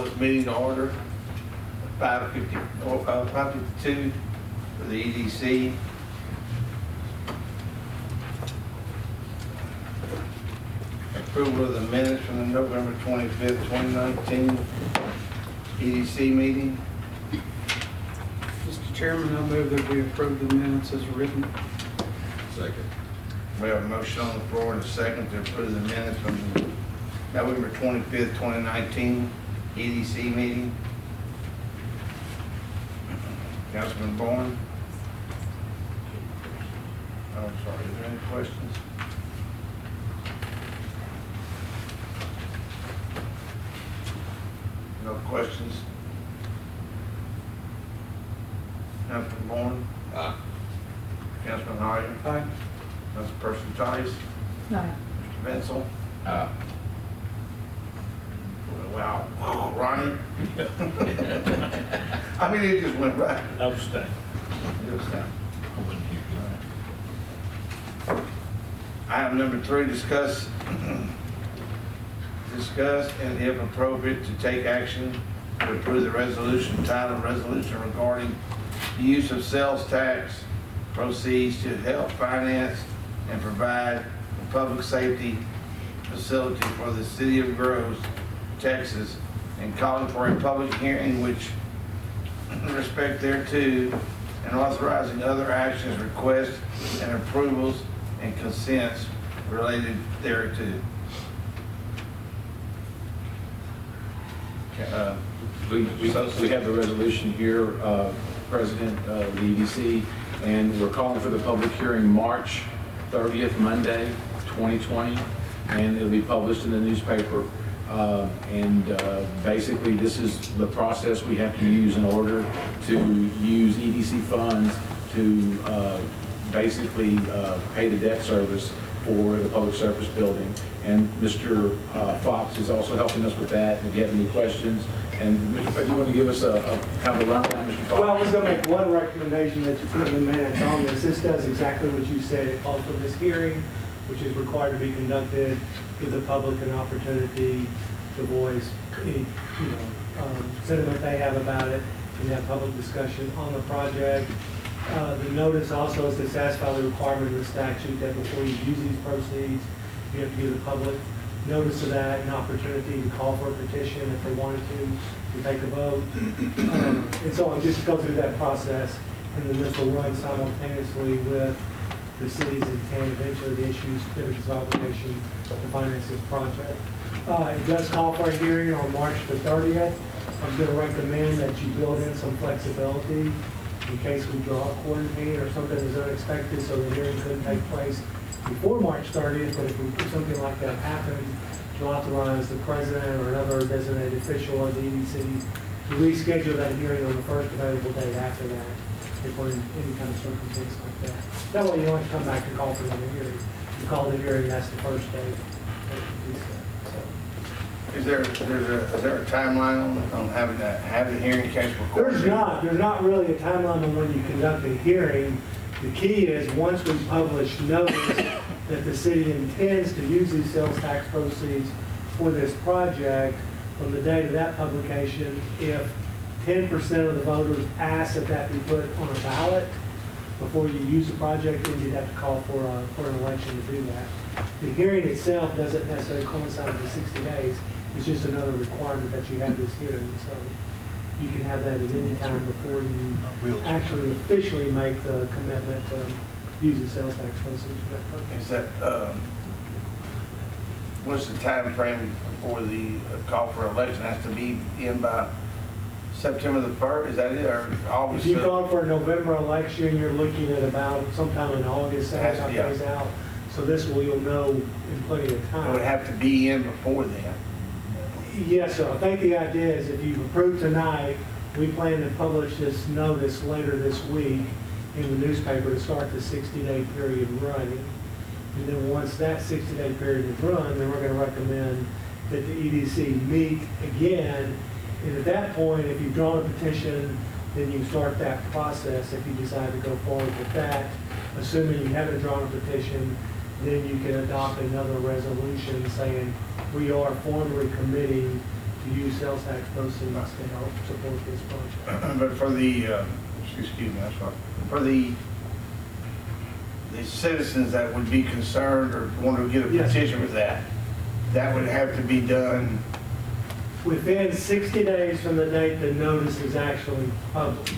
call this meeting to order. 5:52 for the EDC. Approval of the minutes from the November 25th, 2019 EDC meeting. Mr. Chairman, I move that we approve the minutes as written. Second. We have a motion on the floor and a second to approve the minutes from the November 25th, 2019 EDC meeting. Councilman Bourne? Oh, I'm sorry, is there any questions? No questions? Councilman Bourne? Aye. Councilman Hyde? Aye. Councilperson Tice? Aye. Mr. Bensel? Aye. Wow, Ronnie? I mean, it just went right. Abstain. Item number 3, discuss and if appropriate to take action to approve the resolution titled Resolution Regarding the Use of Sales Tax Proceeds to Help Finance and Provide a Public Safety Facility for the City of Groves, Texas, and calling for a public hearing which in respect thereto and authorizing other actions, requests, and approvals and consents related thereto. We have the resolution here, President of the EDC, and we're calling for the public hearing March 30th, Monday, 2020, and it'll be published in the newspaper. Basically, this is the process we have to use in order to use EDC funds to basically pay the debt service for the public service building. And Mr. Fox is also helping us with that. If you have any questions, and Mr. you want to give us a kind of a rundown, Mr. Fox? Well, I was going to make one recommendation that you put in the minutes on this. This does exactly what you said. It calls for this hearing, which is required to be conducted, give the public an opportunity to voice any, sentiment they have about it, and have public discussion on the project. The notice also is to satisfy the requirement of the statute that before you use these proceeds, you have to give the public notice of that, an opportunity to call for a petition if they wanted to take a vote. And so on, just go through that process, and then this will run simultaneously with the city's intent eventually to issue certificates of obligation to finance this project. It does call for a hearing on March the 30th. I'm going to recommend that you build in some flexibility in case we draw a court meeting or something is unexpected, so the hearing couldn't take place before March 30th, but if something like that happened, to authorize the president or another designated official of the EDC to reschedule that hearing on the first available date after that, if we're in any kind of circumstance like that. That way you don't have to come back and call for another hearing. You call the hearing, that's the first date. Is there a timeline on having the hearing in case we're There's not really a timeline on when you conduct a hearing. The key is once we publish notice that the city intends to use these sales tax proceeds for this project, from the date of that publication, if 10% of the voters ask that that be put on a ballot before you use the project, then you'd have to call for an election to do that. The hearing itself doesn't necessarily coincide with the 60 days. It's just another requirement that you have this hearing. So you can have that at any time before you actually officially make the commitment to use the sales tax proceeds for that purpose. Is that, what's the time frame for the call for election? Has to be in by September the 1st? Is that it, or August? If you call for a November election, you're looking at about sometime in August, that's how it plays out. So this will, you'll know in plenty of time. It would have to be in before then. Yes, sir. I think the idea is if you approve tonight, we plan to publish this notice later this week in the newspaper to start the 60-day period running. And then once that 60-day period is run, then we're going to recommend that the EDC meet again. And at that point, if you've drawn a petition, then you start that process if you decide to go forward with that. Assuming you haven't drawn a petition, then you can adopt another resolution saying we are formally committing to use sales tax proceeds to help support this project. But for the, excuse me, that's right, for the citizens that would be concerned or want to get a Yes. petition with that, that would have to be done. Within 60 days from the date the notice is actually published.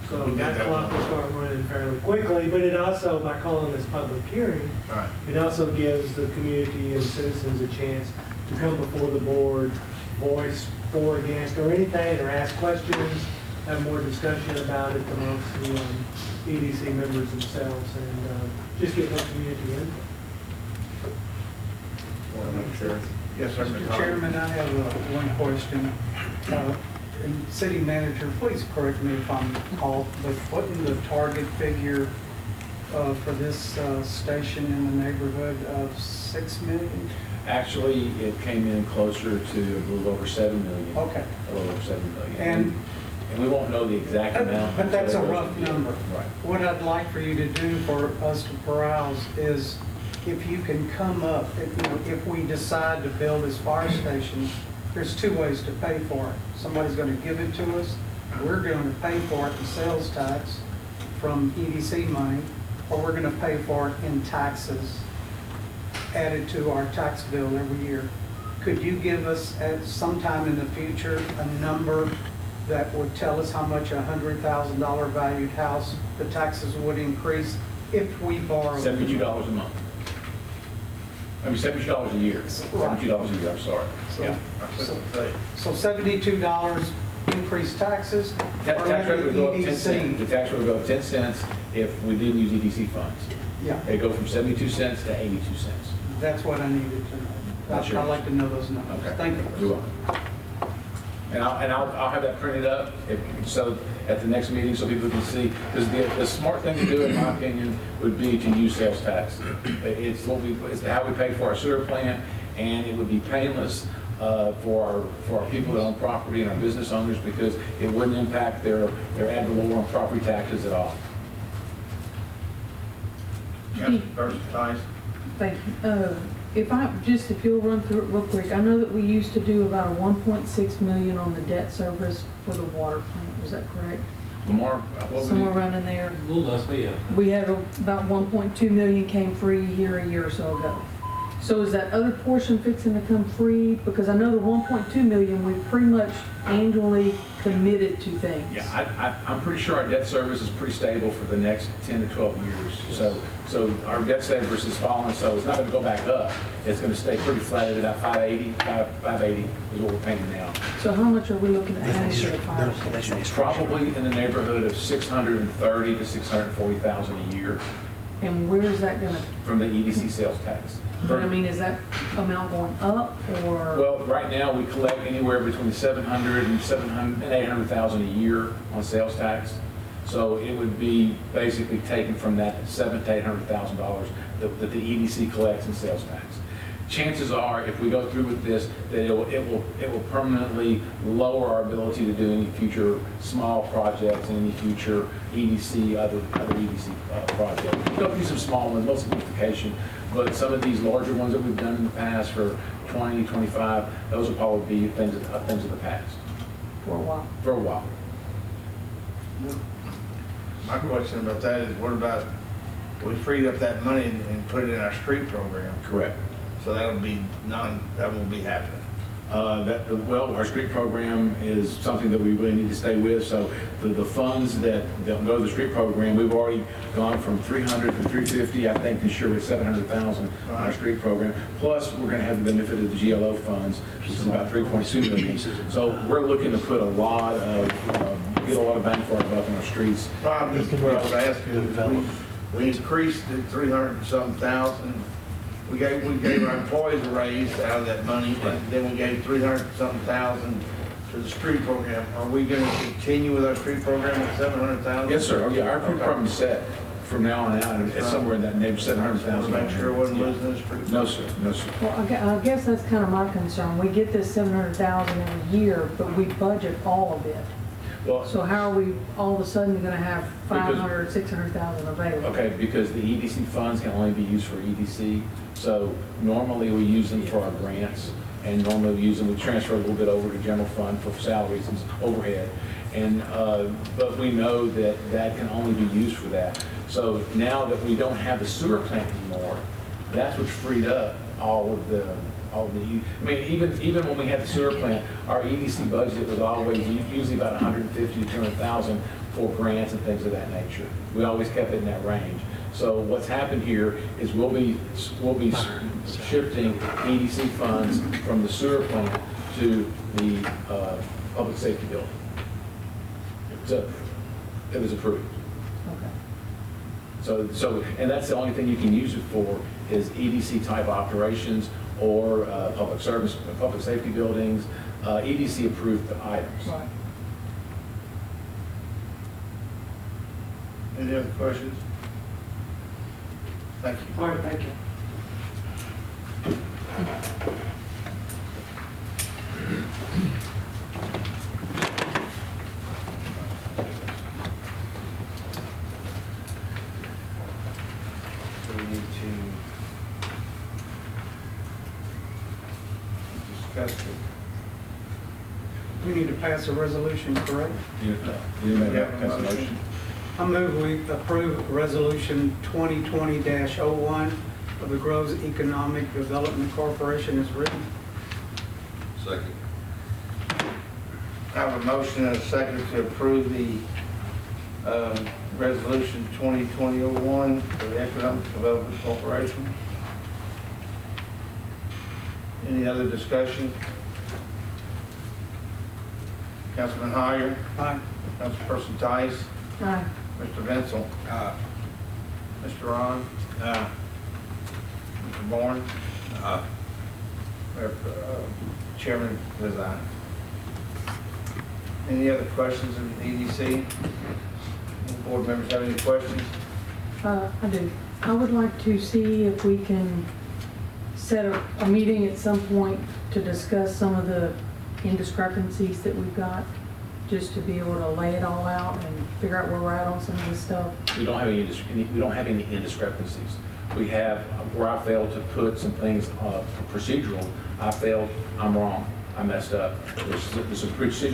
So We did that that clock will one. start running fairly quickly, but it also, by calling this public hearing, Right. it also gives the community and citizens a chance to come before the board, voice for, against, or anything, or ask questions, have more discussion about it amongst the EDC members themselves, and just get more community input. Want to make sure. Yes, sir. Mr. Chairman, I have one question. And City Manager, please correct me if I'm off, but what is the target figure for this station in the neighborhood of 6 million? Actually, it came in closer to a little over 7 million. Okay. A little over 7 million. And- And we won't know the exact amount. But that's a until it rough goes to bid. number. Right. What I'd like for you to do for us to browse is if you can come up, if we decide to build this fire station, there's two ways to pay for it. Somebody's going to give it to us, we're going to pay for it in sales tax from EDC money, or we're going to pay for it in taxes added to our tax bill every year. Could you give us at some time in the future a number that would tell us how much a $100,000 valued house, the taxes would increase if we borrow? $72 a month. I mean, $72 a year. $72 a year, I'm sorry. So- Yeah. So $72 increased taxes? Tax or rate would go up 10 EDC? cents. The tax rate would go up 10 cents if we didn't use EDC funds. Yeah, It'd go from 72 cents to 82 cents. that's what I needed to know. That's yours. I'd like to know those numbers. Okay. Thank you. You're welcome. And I'll have that printed up so at the next meeting so people can see. Because the smart thing to do, in my opinion, would be to use sales tax. It's how we pay for our sewer plant, and it would be painless for our people that own property and our business owners because it wouldn't impact their ad valorem property taxes at all. Yes, first, Vice. Thank you. If you'll run through it real quick, I know that we used to do about a 1.6 million on the debt service for the water plant, was that correct? Lamar, what Somewhere would around in there. A little less, but yeah. We had about 1.2 million came free here a year or so ago. So is that other portion fixing to come free? Because I know the 1.2 million, we pretty much annually committed to things. Yeah, I'm pretty sure our debt service is pretty stable for the next 10 to 12 years. So our debt service is falling, so it's not going to go back up. It's going to stay pretty flat at about 580 is what we're paying now. So how much are we looking at adding to the fire station? Probably in the neighborhood of 630 to 640,000 a year And where is that gonna, from the EDC sales tax. but I mean, is that amount going up or? Well, right now, we collect anywhere between 700 and 800,000 a year on sales tax. So it would be basically taken from that $700,000 to $800,000 that the EDC collects in sales tax. Chances are, if we go through with this, that it will permanently lower our ability to do any future small projects and any future EDC, other EDC projects. There'll be some small ones, mostly beautification, but some of these larger ones that we've done in the past for 20, 25, those will probably be things of the past For a while. for a while. My question about that is, what about, we freed up that money and put it in our street program? Correct. So that won't be happening. Well, our street program is something that we really need to stay with, so the funds that go to the street program, we've already gone from 300 to 350, I think this year we're 700,000 on our street program, plus we're gonna have the benefit of the GLO funds, which is about 3.2 million. So we're looking to put get a lot of bang for our buck on our streets. Problem is, what I was asking, is we increased it 300 and something thousand. We gave our employees a raise out of that money, and then we gave 300 and something thousand to the street program. Are we gonna continue with our street program at 700,000? Yes, sir. Oh, yeah, our street program is set from now on out, and it's somewhere in that neighborhood, 700,000. Make sure it wasn't losing the street. No, sir, no, sir. Well, I guess that's kind of my concern. We get this 700,000 in a year, but we budget all of it. Well, So how are we all of a sudden gonna have 500, 600,000 available? okay, because the EDC funds can only be used for EDC, so normally we use them for our grants. and normally we use them, we transfer a little bit over to general fund for salaries and overhead. And, but we know that that can only be used for that. So now that we don't have the sewer plant anymore, that's what's freed up all of the, I mean, even when we had the sewer plant, our EDC budget was always usually about 150 to 200,000 for grants and things of that nature. We always kept it in that range. So what's happened here is we'll be shifting EDC funds from the sewer plant to the public safety building. So it was approved. Okay. So, and that's the only thing you can use it for is EDC type operations or public service, public safety buildings, EDC approved items. Right. Any other questions? Thank you. All right, thank you. So we need to discuss it. We need to pass a resolution, correct? You may have to pass a motion. I move we approve Resolution 2020-01 of the Groves Economic Development Corporation as written. Second. I have a motion and a second to approve the Resolution 2020-01 for the Economic Development Corporation. Any other discussion? Councilman Hyer, Aye. Councilperson Tice, Aye. Mr. Bensel, Aye. Mr. Ron, Mr. Bourne, Chairman says aye. Any other questions in the EDC? Any board members have any questions? I do. I would like to see if we can set a meeting at some point to discuss some of the indiscrepancies that we've got, just to be able to lay it all out and figure out where we're at on some of this stuff. We don't have any indiscrepancies. We have, where I failed to put some things procedural, I'm wrong. I messed up. There's some procedural